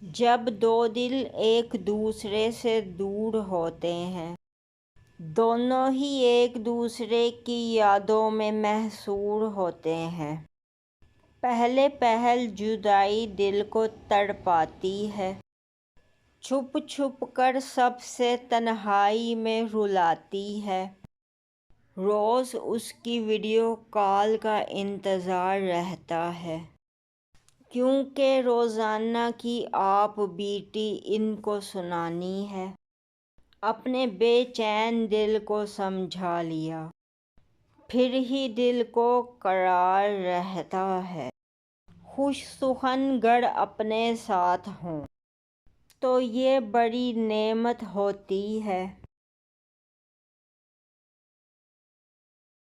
جب دو دل ایک دوسرے سے دور ہوتے ہیں، دونوں ہی ایک دوسرے کی یادوں میں محصور ہوتے ہیں۔ پہل جدائی دل کو تڑپاتی ہے، چھپ چھپ کر سب سے تنہائی میں رلاتی ہے۔ روز اس کی ویڈیو کال کا انتظار رہتا ہے، کیونکہ روزانہ کی آپ بیتی ان کو سنانی ہے۔ اپنے بے چین دل کو سمجھا لیا، پھر ہی دل کو قرار رہتا ہے۔ خوش سخن گر اپنے ساتھ ہوں تو یہ بڑی نعمت ہوتی ہے۔